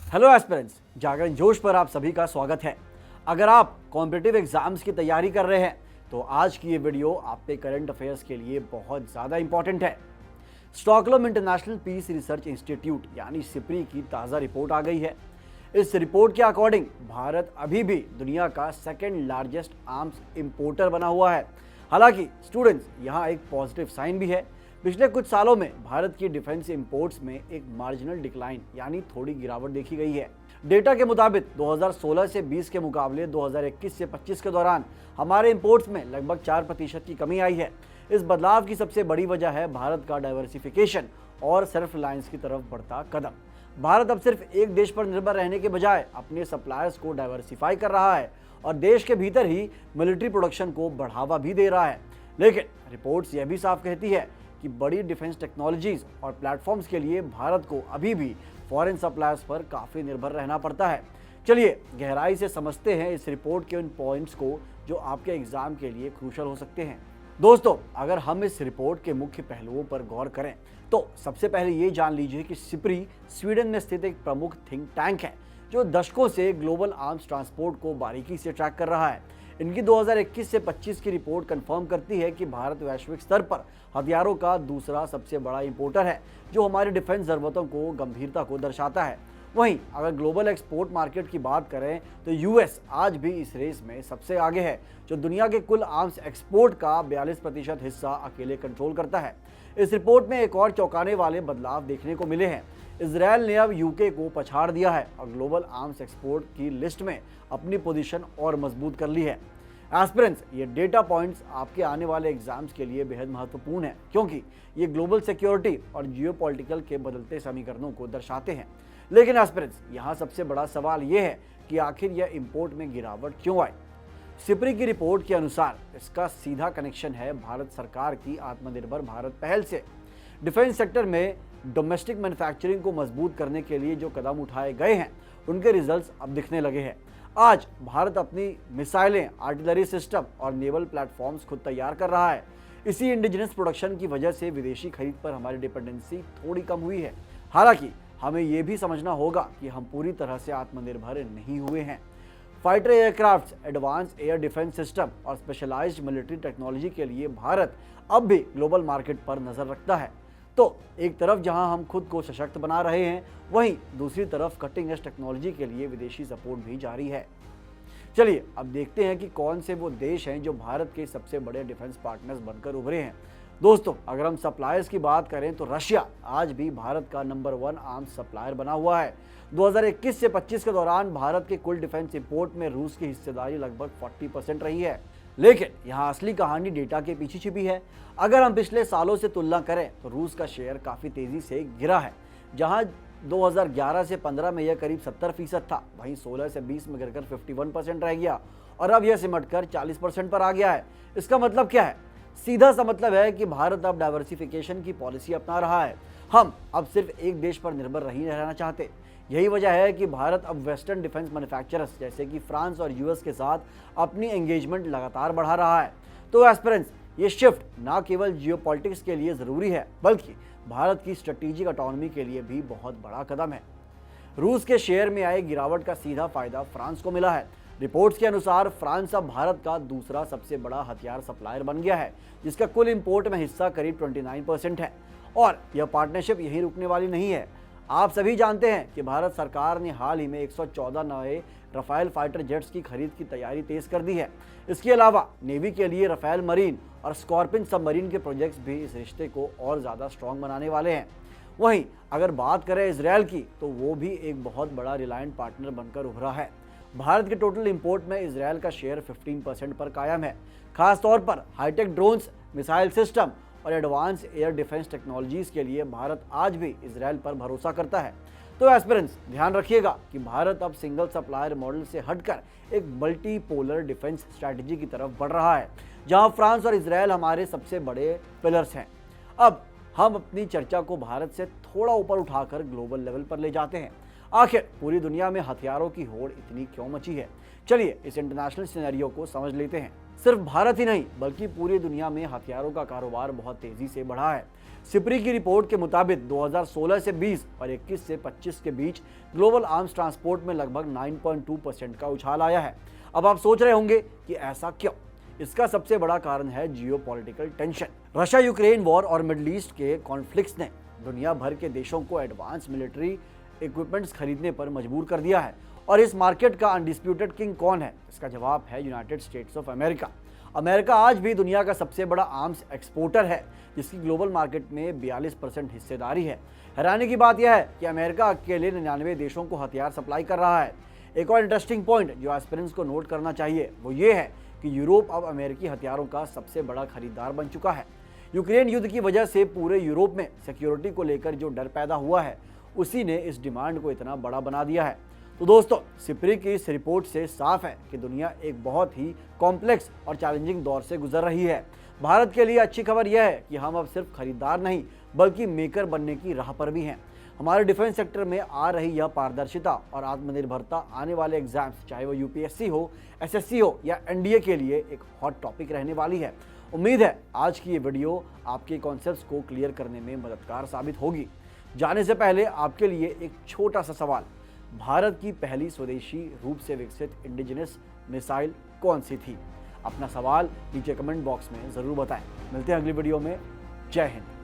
Hello aspirants, जागरण जोश पर आप सभी का स्वागत है। अगर आप कॉम्पिटिटिव एग्जाम्स की तैयारी कर रहे हैं तो आज की ये वीडियो आप पे करंट अफेयर्स के लिए बहुत ज़्यादा इंपॉर्टेंट है। Stockholm International Peace Research Institute यानी सिप्री की ताज़ा रिपोर्ट आ गई है। इस रिपोर्ट के अकॉर्डिंग भारत अभी भी दुनिया का सेकेंड लार्जेस्ट आर्म्स इंपोर्टर बना हुआ है। हालांकि स्टूडेंट्स, यहाँ एक पॉजिटिव साइन भी है। पिछले कुछ सालों में भारत की डिफेंस इंपोर्ट्स में एक मार्जिनल डिक्लाइन यानी थोड़ी गिरावट देखी गई है। डेटा के मुताबिक 2016 से 20 के मुकाबले 2021 से 25 के दौरान हमारे इंपोर्ट्स में लगभग 4% की कमी आई है। इस बदलाव की सबसे बड़ी वजह है भारत का डाइवर्सिफिकेशन और सेल्फ रिलायंस की तरफ बढ़ता कदम। भारत अब सिर्फ एक देश पर निर्भर रहने के बजाय अपने सप्लायर्स को डाइवर्सिफाई कर रहा है और देश के भीतर ही मिलिट्री प्रोडक्शन को बढ़ावा भी दे रहा है। लेकिन रिपोर्ट्स यह भी साफ कहती है कि बड़ी डिफेंस टेक्नोलॉजीज और प्लेटफॉर्म्स के लिए भारत को अभी भी फॉरेन सप्लायर्स पर काफ़ी निर्भर रहना पड़ता है। चलिए गहराई से समझते हैं इस रिपोर्ट के उन पॉइंट्स को जो आपके एग्जाम के लिए क्रूशल हो सकते हैं। दोस्तों, अगर हम इस रिपोर्ट के मुख्य पहलुओं पर गौर करें तो सबसे पहले ये जान लीजिए कि सिप्री स्वीडन में स्थित एक प्रमुख थिंक टैंक है जो दशकों से ग्लोबल आर्म्स ट्रांसपोर्ट को बारीकी से ट्रैक कर रहा है। इनकी 2021 से 25 की रिपोर्ट कंफर्म करती है कि भारत वैश्विक स्तर पर हथियारों का दूसरा सबसे बड़ा इंपोर्टर है, जो हमारी डिफेंस ज़रूरतों को गंभीरता को दर्शाता है। वहीं अगर ग्लोबल एक्सपोर्ट मार्केट की बात करें तो यूएस आज भी इस रेस में सबसे आगे है, जो दुनिया के कुल आर्म्स एक्सपोर्ट का 42% हिस्सा अकेले कंट्रोल करता है। इस रिपोर्ट में एक और चौंकाने वाले बदलाव देखने को मिले हैं। इजरायल ने अब यूके को पछाड़ दिया है और ग्लोबल आर्म्स एक्सपोर्ट की लिस्ट में अपनी पोजीशन और मजबूत कर ली है। एस्पिरेंट्स, ये डेटा पॉइंट्स आपके आने वाले एग्जाम्स के लिए बेहद महत्वपूर्ण है, क्योंकि ये ग्लोबल सिक्योरिटी और जियोपॉलिटिकल के बदलते समीकरणों को दर्शाते हैं। लेकिन एस्पिरेंट्स, यहाँ सबसे बड़ा सवाल ये है कि आखिर यह इंपोर्ट में गिरावट क्यों आई। सिप्री की रिपोर्ट के अनुसार इसका सीधा कनेक्शन है भारत सरकार की आत्मनिर्भर भारत पहल से। डिफेंस सेक्टर में डोमेस्टिक मैन्युफैक्चरिंग को मजबूत करने के लिए जो कदम उठाए गए हैं उनके रिजल्ट्स अब दिखने लगे हैं। आज भारत अपनी मिसाइलें, आर्टिलरी सिस्टम और नेवल प्लेटफॉर्म्स खुद तैयार कर रहा है। इसी इंडिजिनस प्रोडक्शन की वजह से विदेशी खरीद पर हमारी डिपेंडेंसी थोड़ी कम हुई है। हालांकि हमें यह भी समझना होगा कि हम पूरी तरह से आत्मनिर्भर नहीं हुए हैं। Fighter aircraft, advance air defence system और स्पेशलाइज्ड मिलिट्री टेक्नोलॉजी के लिए भारत अब भी ग्लोबल मार्केट पर नजर रखता है। तो एक तरफ जहां हम खुद को सशक्त बना रहे हैं, वहीं दूसरी तरफ कटिंग एज टेक्नोलॉजी के लिए विदेशी सपोर्ट भी जारी है। चलिए अब देखते हैं कि कौन से वो देश हैं जो भारत के सबसे बड़े डिफेंस पार्टनर्स बनकर उभरे हैं। दोस्तों, अगर हम सप्लायर्स की बात करें तो रशिया आज भी भारत का नंबर 1 आर्म्स सप्लायर बना हुआ है। 2021 से 25 के दौरान भारत के कुल डिफेंस इंपोर्ट में रूस की हिस्सेदारी लगभग 40% रही है। लेकिन यहाँ असली कहानी डेटा के पीछे छिपी है। अगर हम पिछले सालों से तुलना करें तो रूस का शेयर काफ़ी तेज़ी से गिरा है। जहाँ 2011 से 15 में यह करीब 70% था, वहीं 16 से 20 में गिरकर 51% रह गया और अब यह सिमटकर 40% पर आ गया है। इसका मतलब क्या है? सीधा सा मतलब है कि भारत अब डाइवर्सिफिकेशन की पॉलिसी अपना रहा है। हम अब सिर्फ एक देश पर निर्भर नहीं रहना चाहते। यही वजह है कि भारत अब वेस्टर्न डिफेंस मैन्युफैक्चरर्स जैसे कि फ्रांस और यूएस के साथ अपनी एंगेजमेंट लगातार बढ़ा रहा है। तो एस्पिरेंट्स, ये शिफ्ट ना केवल जियोपॉलिटिक्स के लिए ज़रूरी है, बल्कि भारत की स्ट्रेटेजिक ऑटोनॉमी के लिए भी बहुत बड़ा कदम है। रूस के शेयर में आए गिरावट का सीधा फायदा फ्रांस को मिला है। रिपोर्ट्स के अनुसार फ्रांस अब भारत का दूसरा सबसे बड़ा हथियार सप्लायर बन गया है, जिसका कुल इंपोर्ट में हिस्सा करीब 29% है। और यह पार्टनरशिप यहीं रुकने वाली नहीं है। आप सभी जानते हैं कि भारत सरकार ने हाल ही में 114 नए रफाल फाइटर जेट्स की खरीद की तैयारी तेज कर दी है। इसके अलावा नेवी के लिए रफाल मरीन और स्कॉर्पिन सबमरीन के प्रोजेक्ट्स भी इस रिश्ते को और ज़्यादा स्ट्रॉन्ग बनाने वाले हैं। वहीं अगर बात करें इजरायल की, तो वो भी एक बहुत बड़ा रिलायंट पार्टनर बनकर उभरा है। भारत के टोटल इंपोर्ट में इजरायल का शेयर 15% पर कायम है। खासतौर पर हाईटेक ड्रोन्स, मिसाइल सिस्टम और एडवांस एयर डिफेंस टेक्नोलॉजीज के लिए भारत आज भी इजरायल पर भरोसा करता है। तो एस्पिरेंट्स, ध्यान रखिएगा कि भारत अब सिंगल सप्लायर मॉडल से हटकर एक मल्टीपोलर डिफेंस स्ट्रैटेजी की तरफ बढ़ रहा है, जहां फ्रांस और इजरायल हमारे सबसे बड़े पिलर्स हैं। अब हम अपनी चर्चा को भारत से थोड़ा ऊपर उठाकर ग्लोबल लेवल पर ले जाते हैं। आखिर पूरी दुनिया में हथियारों की होड़ इतनी क्यों मची है? चलिए इस इंटरनेशनल सिनेरियो को समझ लेते हैं। सिर्फ भारत ही नहीं बल्कि पूरी दुनिया में हथियारों का कारोबार बहुत तेजी से बढ़ा है। सिप्री की रिपोर्ट के मुताबिक 2016 से 20 और 21 से 25 के बीच ग्लोबल आर्म्स ट्रांसपोर्ट में लगभग 9.2% का उछाल आया है। अब आप सोच रहे होंगे कि ऐसा क्यों? इसका सबसे बड़ा कारण है geopolitical tension. Russia Ukraine war और मिडिल ईस्ट के कॉन्फ्लिक्ट्स ने दुनिया भर के देशों को एडवांस मिलिट्री इक्विपमेंट्स खरीदने पर मजबूर कर दिया है। और इस मार्केट का अनडिस्प्यूटेड किंग कौन है? इसका जवाब है United states of America. America आज भी दुनिया का सबसे बड़ा आर्म्स एक्सपोर्टर है, जिसकी ग्लोबल मार्केट में 42% हिस्सेदारी है। हैरानी की बात यह है कि अमेरिका अकेले 99 देशों को हथियार सप्लाई कर रहा है। एक और इंटरेस्टिंग पॉइंट जो एस्पिरेंट्स को नोट करना चाहिए वो ये है कि यूरोप अब अमेरिकी हथियारों का सबसे बड़ा खरीदार बन चुका है। यूक्रेन युद्ध की वजह से पूरे यूरोप में सिक्योरिटी को लेकर जो डर पैदा हुआ है, उसी ने इस डिमांड को इतना बड़ा बना दिया है। तो दोस्तों, सिप्री की इस रिपोर्ट से साफ है कि दुनिया एक बहुत ही कॉम्प्लेक्स और चैलेंजिंग दौर से गुजर रही है। भारत के लिए अच्छी खबर यह है कि हम अब सिर्फ खरीदार नहीं बल्कि मेकर बनने की राह पर भी हैं। हमारे डिफेंस सेक्टर में आ रही यह पारदर्शिता और आत्मनिर्भरता आने वाले एग्जाम्स, चाहे वो यूपीएससी हो, एसएससी हो या एनडीए के लिए एक हॉट टॉपिक रहने वाली है। उम्मीद है आज की ये वीडियो आपके कॉन्सेप्ट्स को क्लियर करने में मददगार साबित होगी। जाने से पहले आपके लिए एक छोटा सा सवाल, भारत की पहली स्वदेशी रूप से विकसित इंडिजिनस मिसाइल कौन सी थी? अपना सवाल नीचे कमेंट बॉक्स में ज़रूर बताएं। मिलते हैं अगली वीडियो में। जय हिंद।